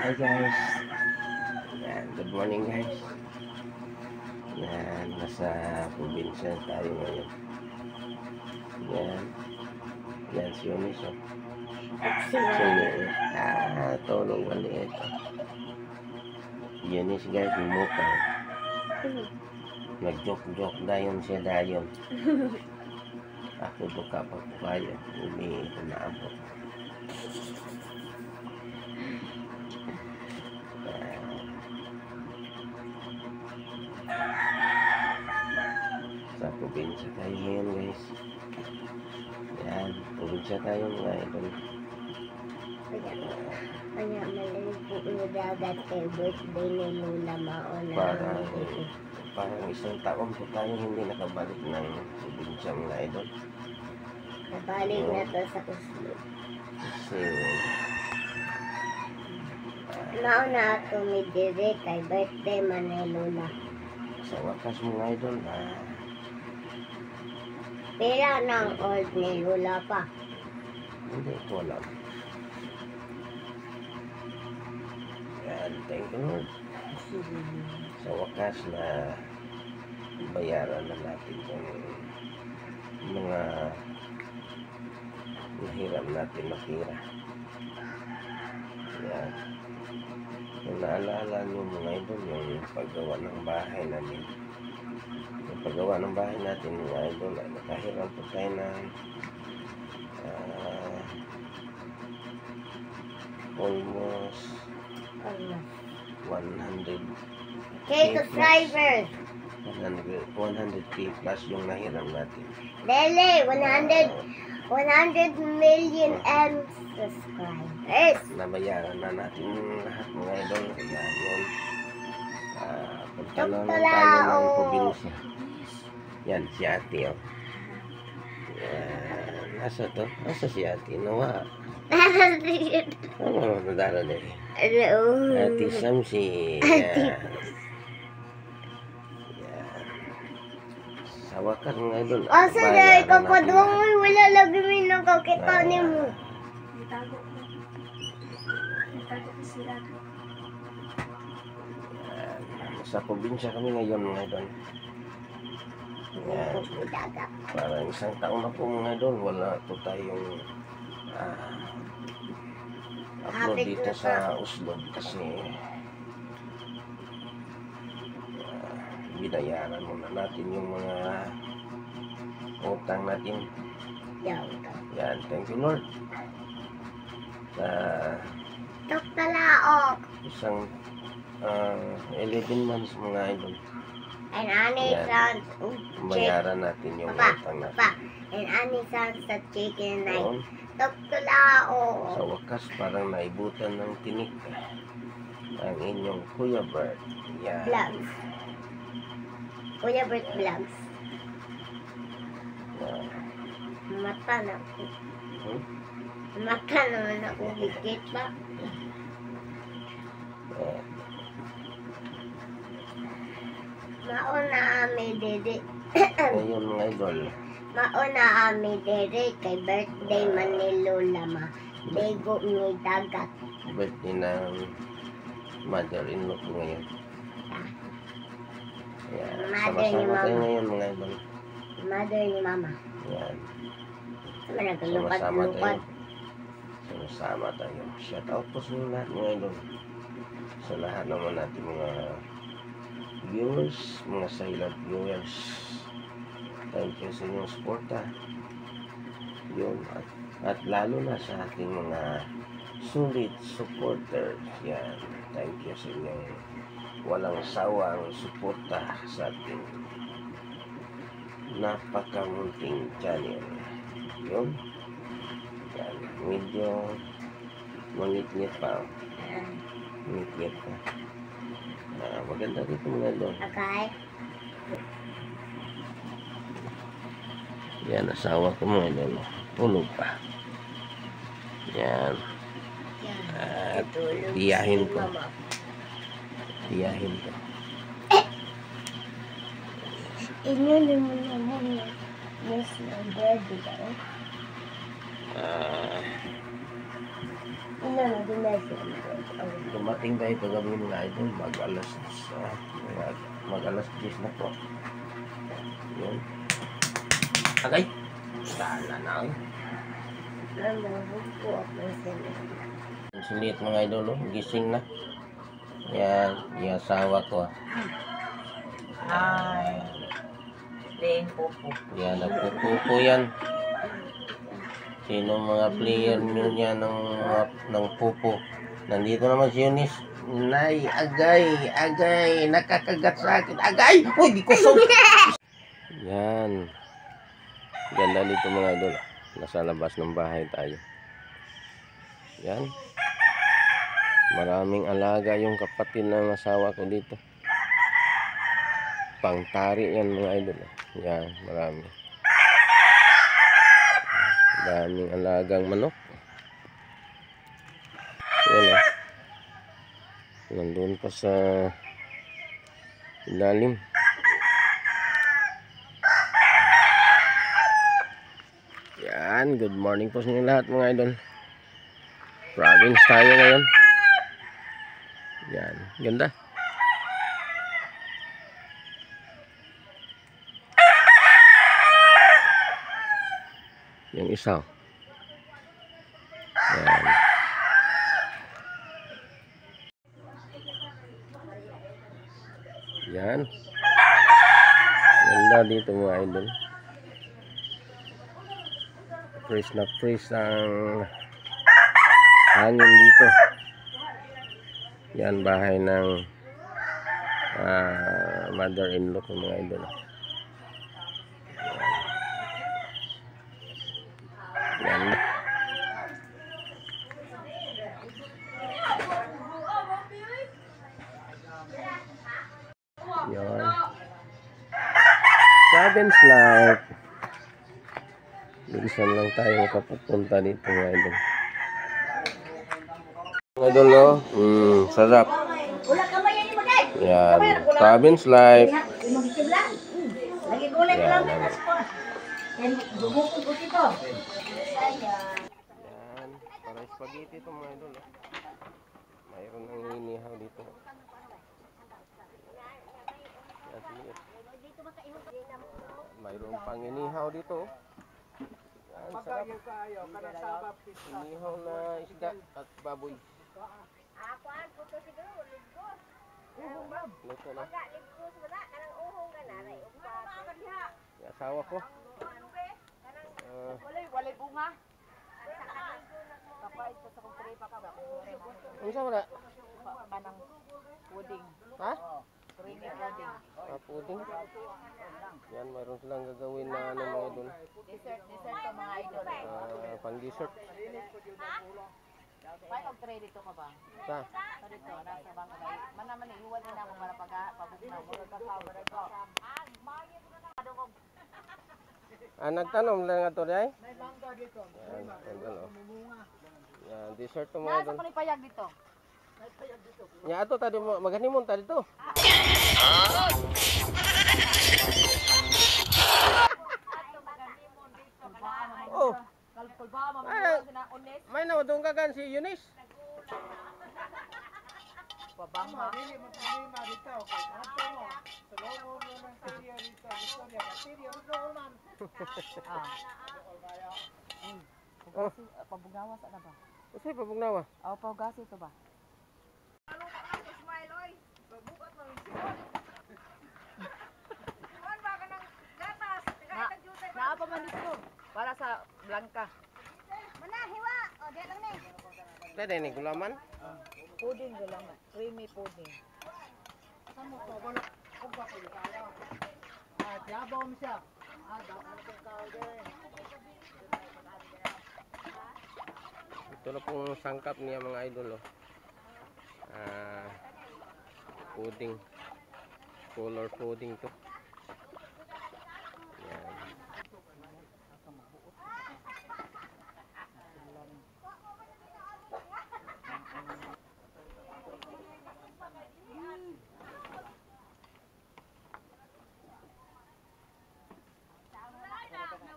Hi guys. Yan, good morning guys. Yan, nasa probinsya tayo ngayon. Yan. Yan si Eunice. Tulong maliit. Eunice guys, bumukay. Nag-joke dayon siya dayon. Ako buka pa ko kayo. Umi naabot. Sa probinsya tayo ngayon guys. Yan, probinsya tayo mga idol. Kaya malalig po yung dagat kay birthday ni Lola Maona. Parang isang taon po tayo hindi nakabalik ng probinsya mga idol. Nabalik na to sa Oslo. Kasi Mauna ako may dire kay birthday man ni Lola. sa wakas mga idol Pera ng old ni Lola pa. hindi ko alam. Yan, thank you Lord. Sa wakas na bayaran na natin yung mga nahiram natin matira. Yan. Kung naalala nyo mga idol yung paggawa ng bahay namin. Yung paggawa ng bahay natin mga idol ay nakahiram po tayo ng almost 100 Kay subscribers. 100k plus yung nahiram natin. Dele, 100 million M subscribers. Nabayaran na natin lahat mga idol. Kaya yun, punta na lang Tala, tayo ng oh. probinsya. Yan, si ate oh. Yan, nasa to? Nasa si ate? Nawa. Ano nadara na eh? Ate Samsi. Yan. Yan. Sa wakas mga idol. Asa dahil kapadwang mo, wala lagi may nakakita ni mo. Sa probinsya kami ngayon mga idol. Yan. Parang isang taon na po mga idol. Wala po tayong upload dito sa Oslo kasi binayaran muna natin yung mga utang natin. Yan, thank you Lord. Sa isang 11 months mga idol. And Annie sounds Bayaran natin yung utang natin. And Annie sounds sa chicken night. Noon, Toktalao. sa wakas parang naibutan ng tinik ang inyong Kuya Bert. Yan. Vlogs. Kuya Bert Vlogs. Yan. Mata na ako. Mata naman ako. Higit ba? Yan. Mauna ami dede. Ngayon mga idol, Mauna ami dede kay birthday man ni Lola ma. Bego ni dagat. birthday ng mother-in-law ko ngayon. Yan. Mother ni Sama-sama tayo Mama. ngayon mga idol. Mother ni Mama. Yan. Sama Sama-sama naglupat-lupat. tayo. Sama-sama tayo. Shout out po sa lahat mga idol. Sa lahat naman natin mga viewers, mga silent viewers. Thank you sa inyong suporta. Yun. At lalo na sa ating mga solid supporters. Yan. Thank you sa inyong walang sawang suporta sa ating napakamunting channel. Yun. Yan. Medyo mangit-ngit pa. Mangit-ngit pa. Maganda dito mga doon. Okay. Yan, asawa ko mga doon. Tulog pa. Yan. At tiyahin ko. Tiyahin ko. Inyo naman yes, na birthday. Ina na dinasa. Dumating tayo kagabi mga idol, mag alas 10 na po. Yun. Agay! Sala na ako. Sulit mga idol, oh. Gising na. Yan, yung asawa ko. Ay. Playing popo. Yan, nagpupupo yan. Sino mga player nyo niya ng pupo? Nandito naman si Eunice. Nay, agay, nakakagat sa akin. Agay! Uy, di ko so. Yan. Ganda dito mga idol. Nasa labas ng bahay tayo. Yan. Maraming alaga yung kapatid ng asawa ko dito. Pangtari yan mga idol. Yan, marami. Daming alagang manok. Yan o. Nandun pa sa ilalim. Yan, good morning po sa inyo lahat mga idol. Province tayo ngayon. Yan, ganda. Yung isa. Yan. Yan. Ganda dito mga idol. Fresh na fresh ang hangin dito. Yan bahay ng mother-in-law ko mga idol. Yan. Yan. Province life. Bilisan lang tayo makapunta dito mga idol. Mga idol no? Sarap. Yan. Province life. Yan. Yan. Para spaghetti ito mga idol. Mayroon ng inihaw dito. Yan, sige. Mayroon pang inihaw dito. Yan, sarap. Inihaw na isda at baboy. Luto na. Yung asawa ko. Walay bunga. Kapait pa sa kong tripa ka ba? Ano sa wala? Panang pudding. Ha? Creamy pudding. Pudding. Yan, mayroon silang gagawin na ano mga idol. Dessert to mga idol. Pang dessert. May og-tray dito ka ba? Sa? Dito, nasa bangkay. Manaman iuwan na ako para pabugna mo ka cover ko. Nagtanom lang nga to rin. May bangka dito. Yan, dessert to mga Nasa idol. ko ni payag dito. Yan, ato tadi mo, maghanimon tadi to. Oh. Kalpul ba mamaya na unes? May nawadong ka kan si Eunice. Pabangma. Oh, Pabugawas ana ba? usay pabugnawa. Aw pagasi to ba? Naa pa man dito para sa Blanca. Manahiwa. O, diyan lang ni. Tadi ni gulaman. Pudding lang, creamy pudding. Diabaw mo siya. Ito na pong sangkap niya mga idol. Oh. Pudding. Color pudding to. Yan.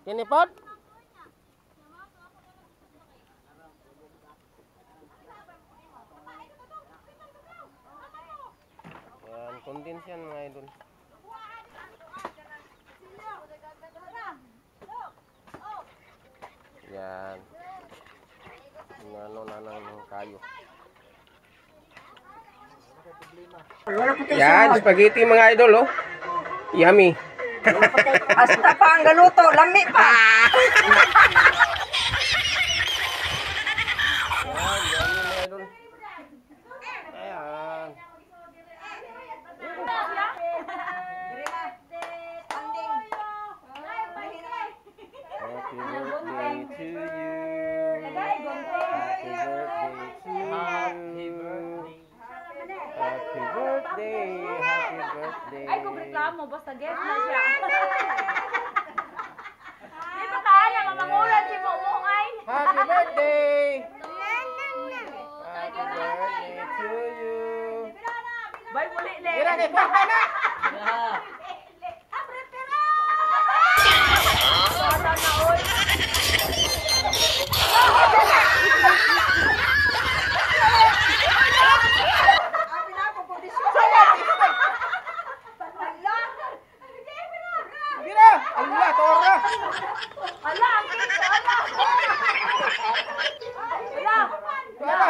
Kini pot? Condense yan mga idol. Yan. Ano na ng kayo. Yan, spaghetti mga idol, oh. Yummy. Hasta pa ang galuto, lami pa. Yan, yummy mga idol. Ayan. Happy birthday to you. Happy birthday to you. Happy birthday. Happy birthday. Ay, kung reklamo, basta guest na siya. Di ba kaya, mamangulan si Momong ay? Happy birthday. Happy birthday to you. Bay, muli le. Mira, kay Papa na. Sana na, oy. Mira, Allah, tora. Ala, ang cake, ala. Ala.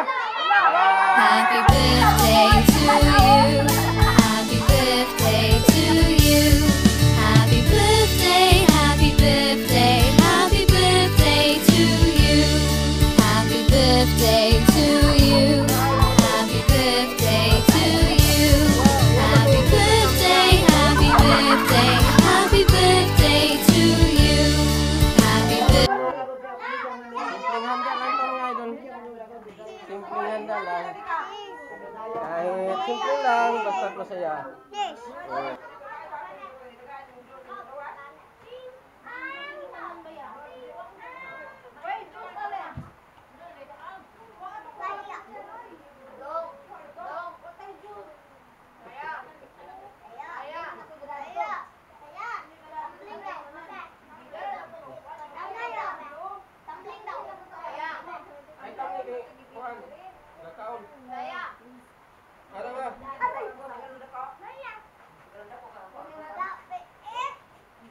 Ala. Happy birthday to you. Happy birthday to you. Happy birthday, happy birthday, happy birthday to you. Happy birthday to you. Happy birthday to you. Happy birthday, happy birthday, happy birthday to you. Happy birthday. Simpleng handa lang ito mga idol. Simpleng handa lang. Kahit simple lang, basta't masaya. Oh. Ay, tama ni Juan. Nakaon. Ano ba?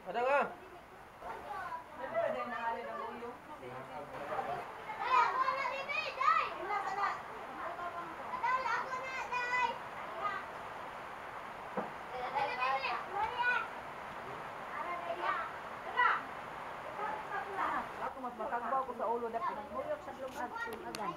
Ada nga? Ako mas makagbaw ko sa ulo dapit. Muyok sa agan.